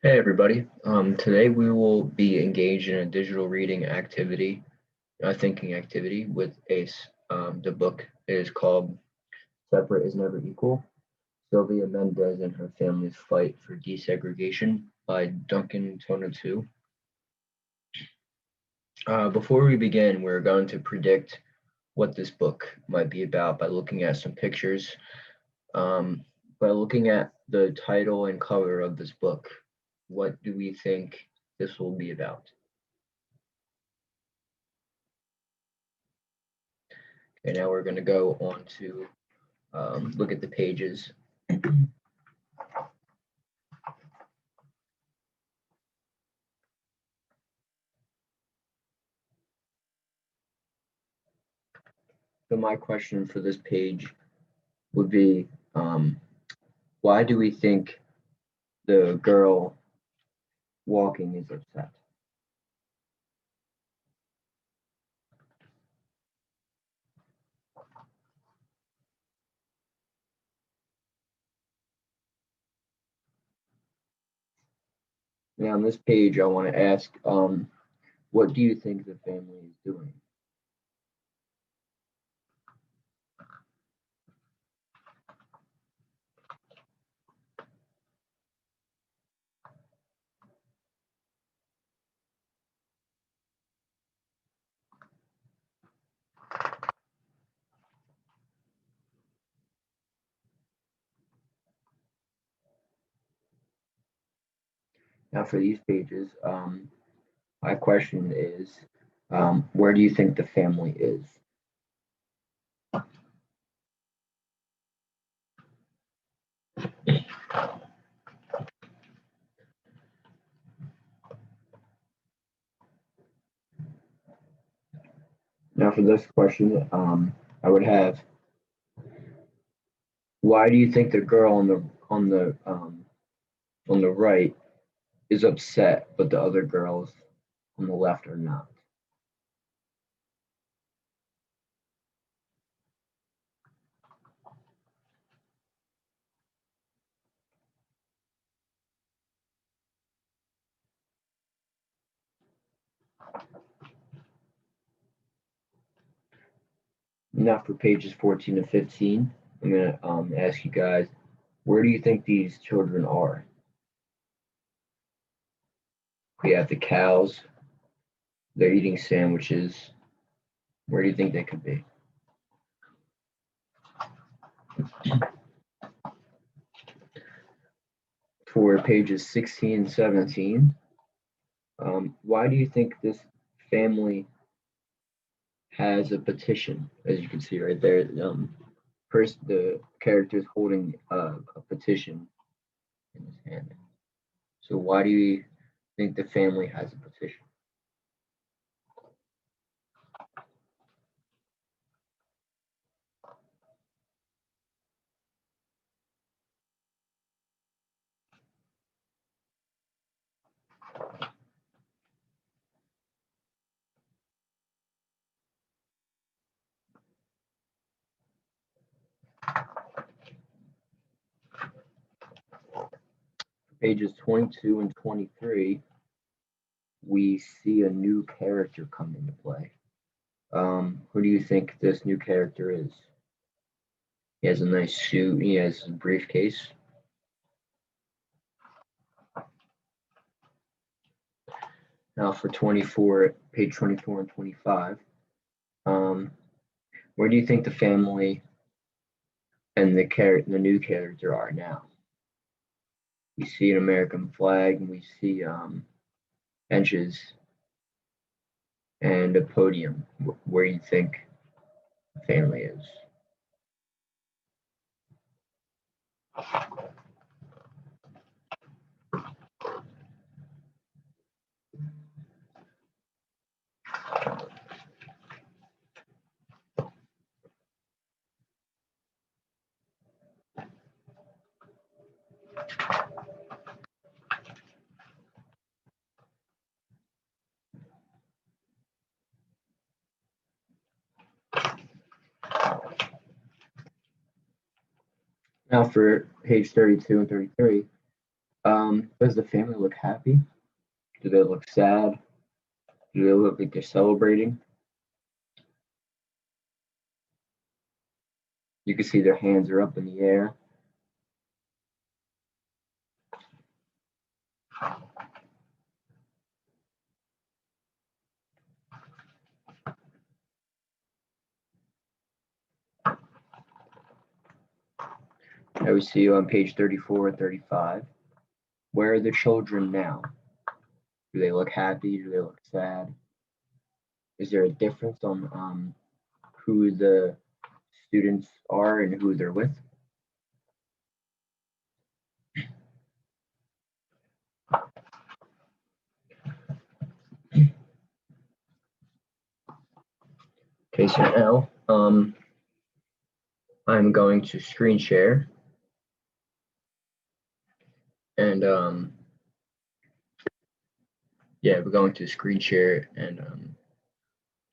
Hey everybody. Today we will be engaged in a digital reading activity, a thinking activity with ACE. The book is called Separate is Never Equal, Sylvia Mendez and Her Family's Fight for Desegregation by Duncan Tonatu. Before we begin, we're going to predict what this book might be about by looking at some pictures. By looking at the title and cover of this book, what do we think this will be about? Okay, now we're going to go on to look at the pages. So my question for this page would be, why do we think the girl walking is upset? Now on this page, I want to ask, what do you think the family is doing? Now for these pages, my question is, where do you think the family is? Now for this question, I would have, why do you think the girl on the right is upset, but the other girls on the left are not? Now for pages 14 to 15, I'm going to ask you guys, where do you think these children are? We have the cows, they're eating sandwiches. Where do you think they could be? For pages 16 and 17, why do you think this family has a petition? As you can see right there, first the character is holding a petition in his hand. So why do you think the family has a petition? Pages 22 and 23, we see a new character come into play. Who do you think this new character is? He has a nice suit. He has a briefcase. Now for 24, page 24 and 25, where do you think the family and the new character are now? We see an American flag, and we see benches and a podium. Where do you think the family is? Now for page 32 and 33, Does the family look happy? Do they look sad? Do they look like they're celebrating? You can see their hands are up in the air. Now we see you on page 34 and 35. Where are the children now? Do they look happy? Do they look sad? Is there a difference on who the students are and who they're with? Okay, so now I'm going to screen share and yeah, we're going to screen share and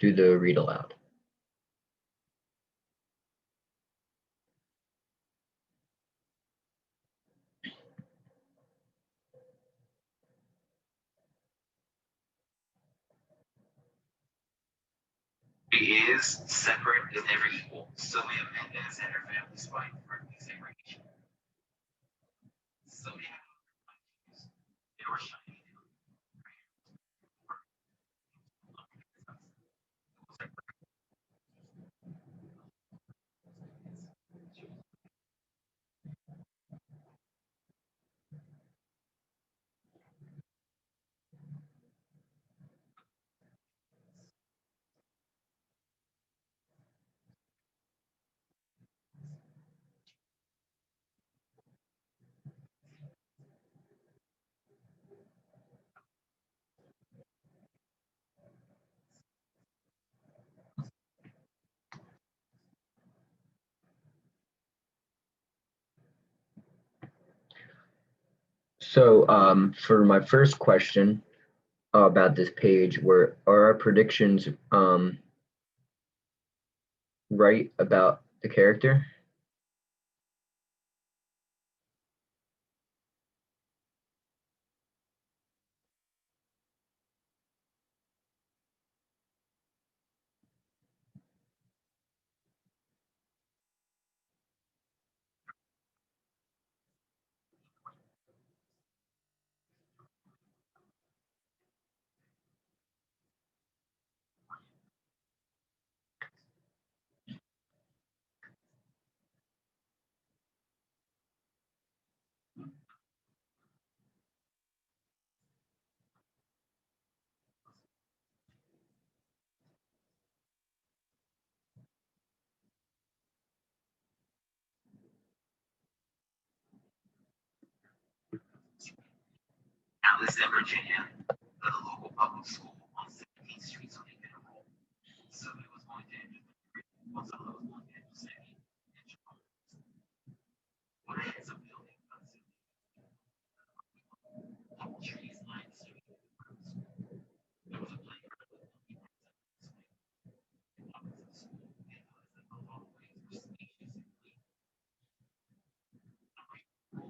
do the read aloud. Is separate is never equal. Sylvia Mendez and her family's fight for desegregation. Sylvia they were shining. So for my first question about this page, are our predictions right about the character? Alice in Virginia, at a local public school on 17th Street so they could enroll. Sylvia was going to enter the grade, Gonzalo was going to enter second, and Jerome what ends up building trees lined the street. There was a playground with the school and the hallways were spacious and clean.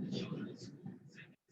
The children's school segments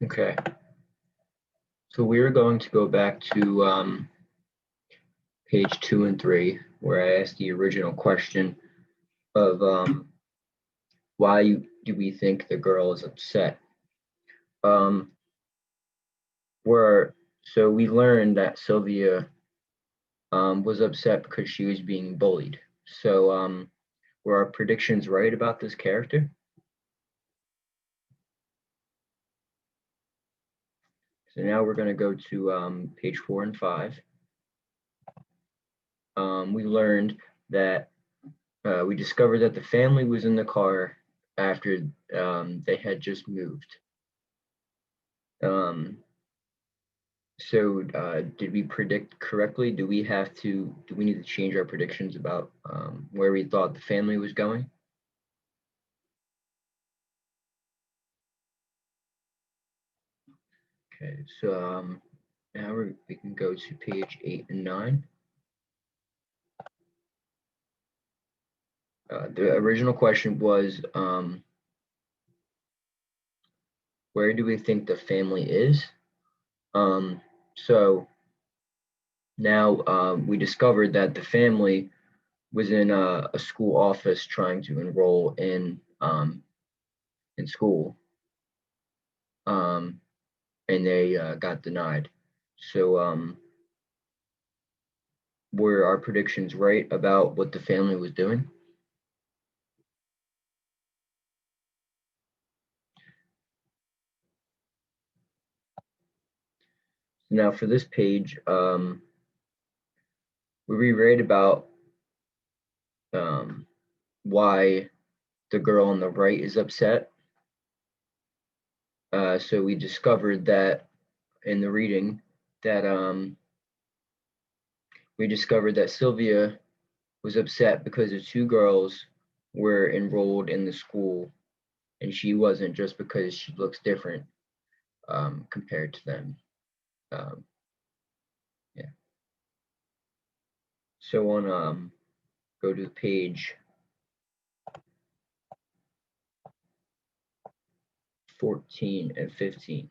Okay. So we're going to go back to page 2 and 3, where I asked the original question of why do we think the girl is upset? Um, so we learned that Sylvia was upset because she was being bullied. So were our predictions right about this character? So now we're going to go to page 4 and 5. We learned that we discovered that the family was in the car after they had just moved. So did we predict correctly? Do we need to change our predictions about where we thought the family was going? Okay, so now we can go to page 8 and 9. The original question was, where do we think the family is? So now we discovered that the family was in a school office trying to enroll in school, and they got denied. So were our predictions right about what the family was doing? Now for this page, we reread about why the girl on the right is upset. So we discovered that in the reading that Sylvia was upset because the two girls were enrolled in the school and she wasn't, just because she looks different compared to them. Um, yeah. So on go to page 14 and 15.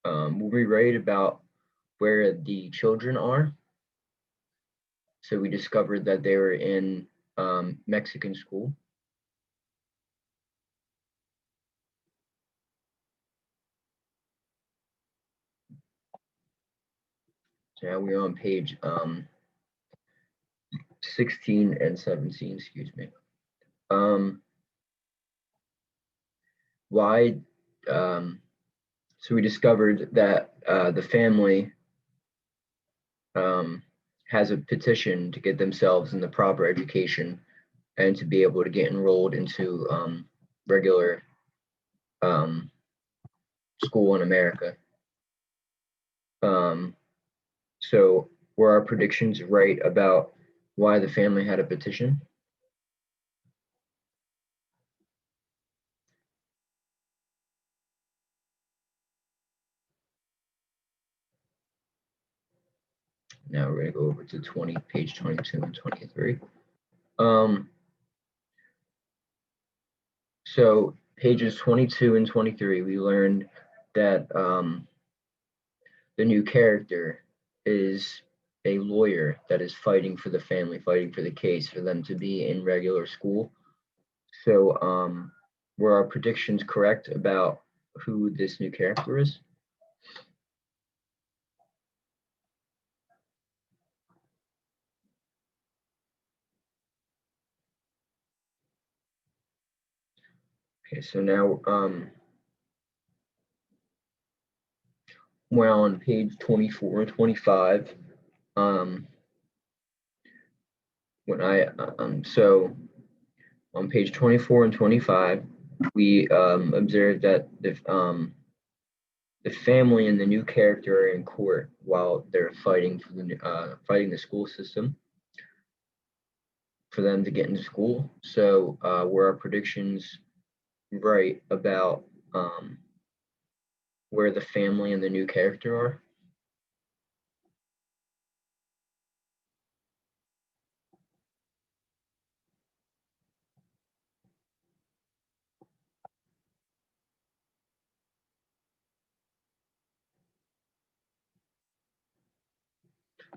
We'll be right about where the children are. So we discovered that they were in Mexican school. So now we're on page 16 and 17, excuse me. Why? So we discovered that the family has a petition to get themselves in the proper education and to be able to get enrolled into regular school in America. So were our predictions right about why the family had a petition? Now we're going to go over to page 22 and 23. So pages 22 and 23, we learned that the new character is a lawyer that is fighting for the family, fighting for the case for them to be in regular school. So were our predictions correct about who this new character is? Okay, so now we're on page 24 and 25. So on page 24 and 25, we observed that the family and the new character are in court while they're fighting for fighting the school system for them to get into school. So were our predictions right about where the family and the new character are?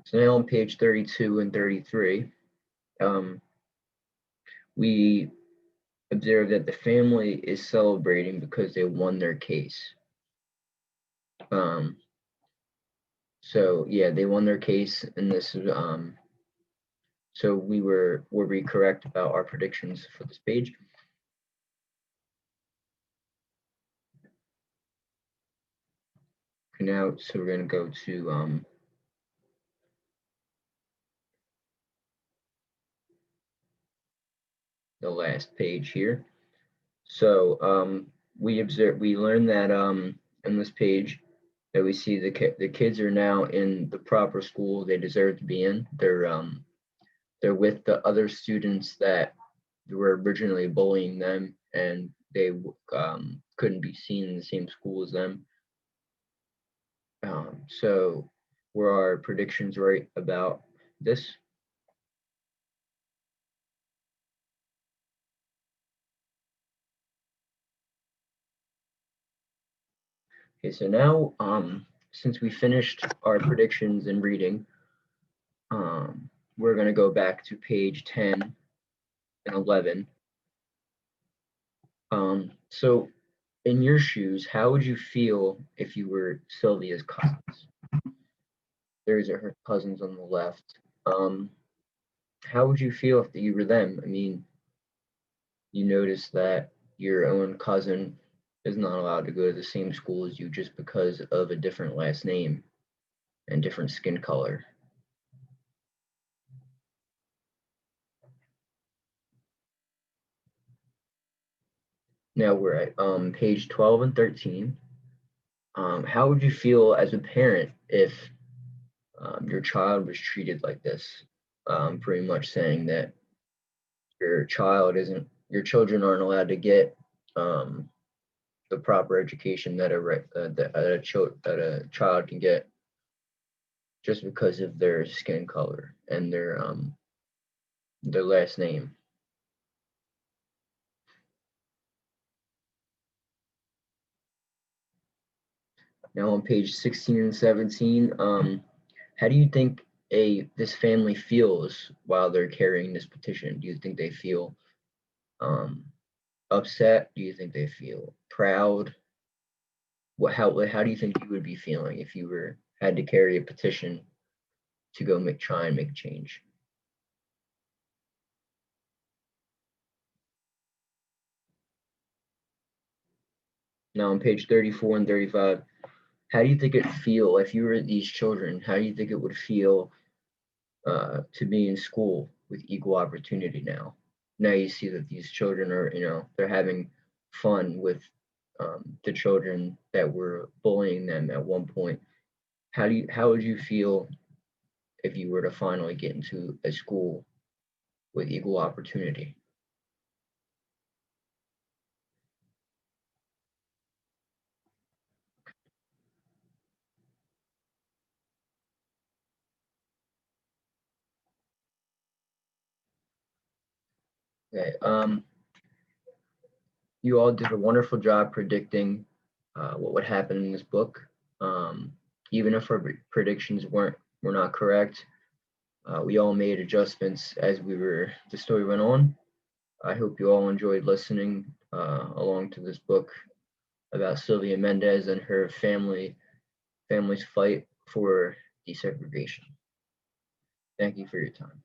So now on page 32 and 33, we observe that the family is celebrating because they won their case. So yeah, they won their case, and this is so were we correct about our predictions for this page? Okay, now, so we're gonna go to the last page here. So we learned that in this page that we see the kids are now in the proper school they deserve to be in. They're with the other students that were originally bullying them, and they couldn't be seen in the same school as them. So were our predictions right about this? Okay, so now since we finished our predictions and reading, we're going to go back to page 10 and 11. So in your shoes, how would you feel if you were Sylvia's cousins? There's her cousins on the left. How would you feel if you were them? I mean, you notice that your own cousin is not allowed to go to the same school as you just because of a different last name and different skin color. Now we're at page 12 and 13. How would you feel as a parent if your child was treated like this? Pretty much saying that your children aren't allowed to get the proper education that a child can get just because of their skin color and their last name. Now on page 16 and 17, how do you think this family feels while they're carrying this petition? Do you think they feel um, upset? Do you think they feel proud? How do you think you would be feeling if you had to carry a petition to go try and make a change? Now on page 34 and 35, how do you think it feel if you were these children? How do you think it would feel to be in school with equal opportunity now? Now you see that these children are, they're having fun with the children that were bullying them at one point. How would you feel if you were to finally get into a school with equal opportunity? Okay. You all did a wonderful job predicting what would happen in this book. Even if our predictions were not correct, we all made adjustments as the story went on. I hope you all enjoyed listening along to this book about Sylvia Mendez and her family's fight for desegregation. Thank you for your time.